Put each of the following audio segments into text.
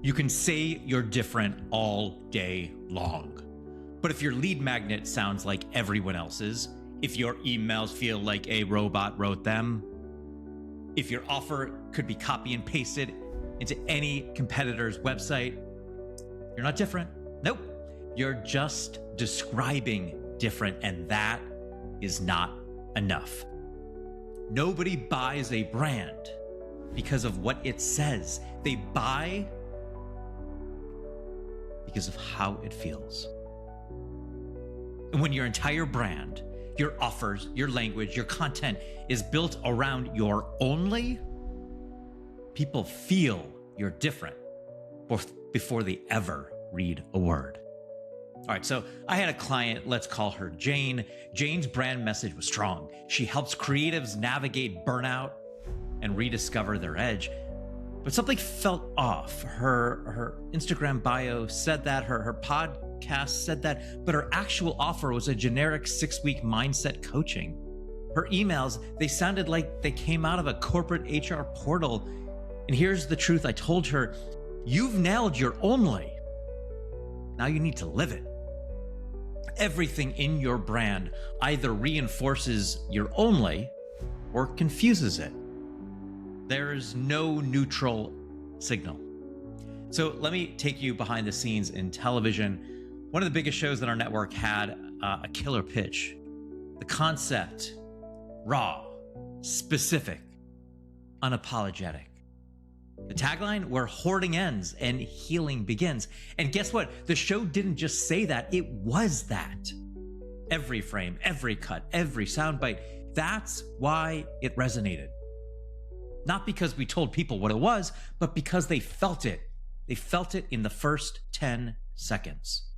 You can say you're different all day long. But if your lead magnet sounds like everyone else's, if your emails feel like a robot wrote them, if your offer could be copy and pasted into any competitor's website, you're not different. Nope. You're just describing different, and that is not enough. Nobody buys a brand because of what it says. They buy because of how it feels. And when your entire brand, your offers, your language, your content is built around your only, people feel you're different before they ever read a word. All right, so I had a client, let's call her Jane. Jane's brand message was strong. She helps creatives navigate burnout and rediscover their edge. But something felt off. Her Instagram bio said that, her podcast said that, but her actual offer was a generic 6-week mindset coaching. Her emails, they sounded like they came out of a corporate HR portal. And here's the truth I told her: you've nailed your only. Now you need to live it. Everything in your brand either reinforces your only or confuses it. There's no neutral signal. So let me take you behind the scenes in television. One of the biggest shows on our network had a killer pitch. The concept: raw, specific, unapologetic. The tagline: where hoarding ends and healing begins. And guess what? The show didn't just say that, it was that. Every frame, every cut, every soundbite. That's why it resonated. Not because we told people what it was, but because they felt it. They felt it in the first 10 seconds.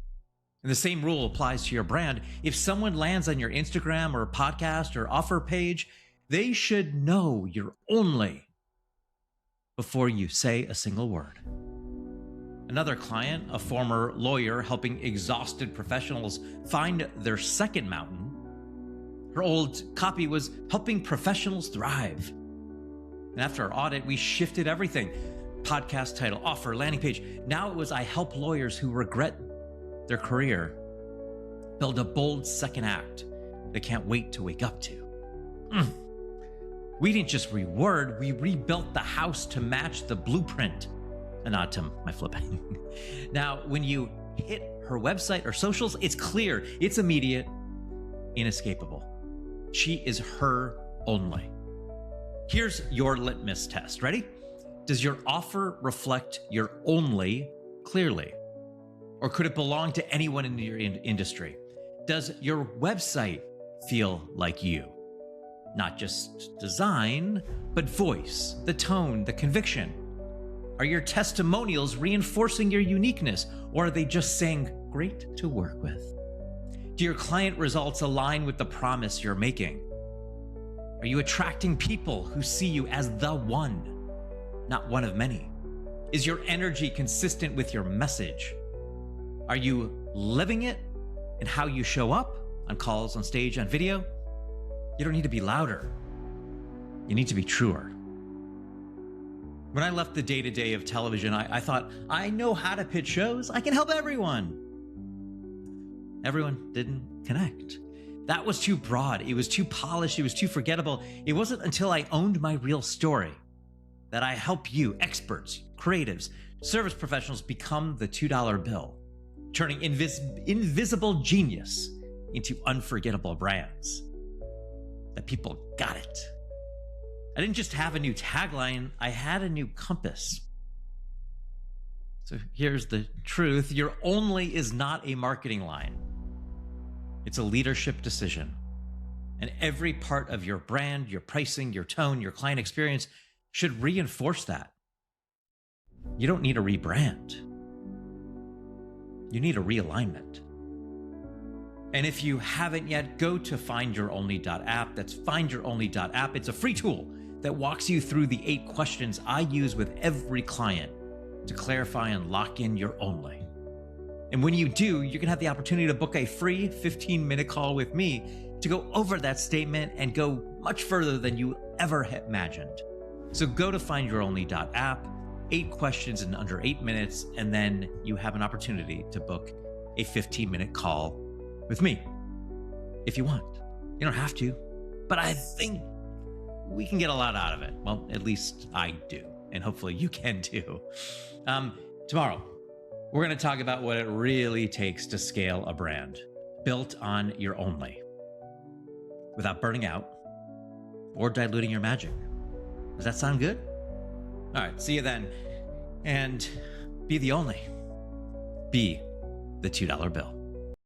And the same rule applies to your brand. If someone lands on your Instagram or podcast or offer page, they should know you're only before you say a single word. Another client, a former lawyer helping exhausted professionals find their second mountain. Her old copy was helping professionals thrive. And after our audit, we shifted everything. Podcast title, offer, landing page. Now it was: I help lawyers who regret their career build a bold second act they can't wait to wake up to. We didn't just reword, we rebuilt the house to match the blueprint. And not to my flipping. Now, when you hit her website or socials, it's clear, it's immediate, inescapable. She is her only. Here's your litmus test. Ready? Does your offer reflect your only clearly? Or could it belong to anyone in your industry? Does your website feel like you? Not just design, but voice, the tone, the conviction. Are your testimonials reinforcing your uniqueness, or are they just saying, great to work with? Do your client results align with the promise you're making? Are you attracting people who see you as the one, not one of many? Is your energy consistent with your message? Are you living it in how you show up on calls, on stage, on video? You don't need to be louder. You need to be truer. When I left the day-to-day of television, I thought, I know how to pitch shows. I can help everyone. Everyone didn't connect. That was too broad. It was too polished. It was too forgettable. It wasn't until I owned my real story that I help you, experts, creatives, service professionals, become the $2 bill, turning invisible genius into unforgettable brands. That people got it. I didn't just have a new tagline, I had a new compass. So here's the truth: your only is not a marketing line. It's a leadership decision. And every part of your brand, your pricing, your tone, your client experience should reinforce that. You don't need a rebrand. You need a realignment. And if you haven't yet, go to findyouronly.app. That's findyouronly.app. It's a free tool that walks you through the 8 questions I use with every client to clarify and lock in your only. And when you do, you can have the opportunity to book a free 15-minute call with me to go over that statement and go much further than you ever imagined. So go to findyouronly.app, 8 questions in under 8 minutes, and then you have an opportunity to book a 15-minute call with me if you want. You don't have to, but I think we can get a lot out of it. Well, at least I do, and hopefully you can too. Tomorrow, we're going to talk about what it really takes to scale a brand built on your only without burning out or diluting your magic. Does that sound good? All right, see you then. And be the only. Be the $2 bill.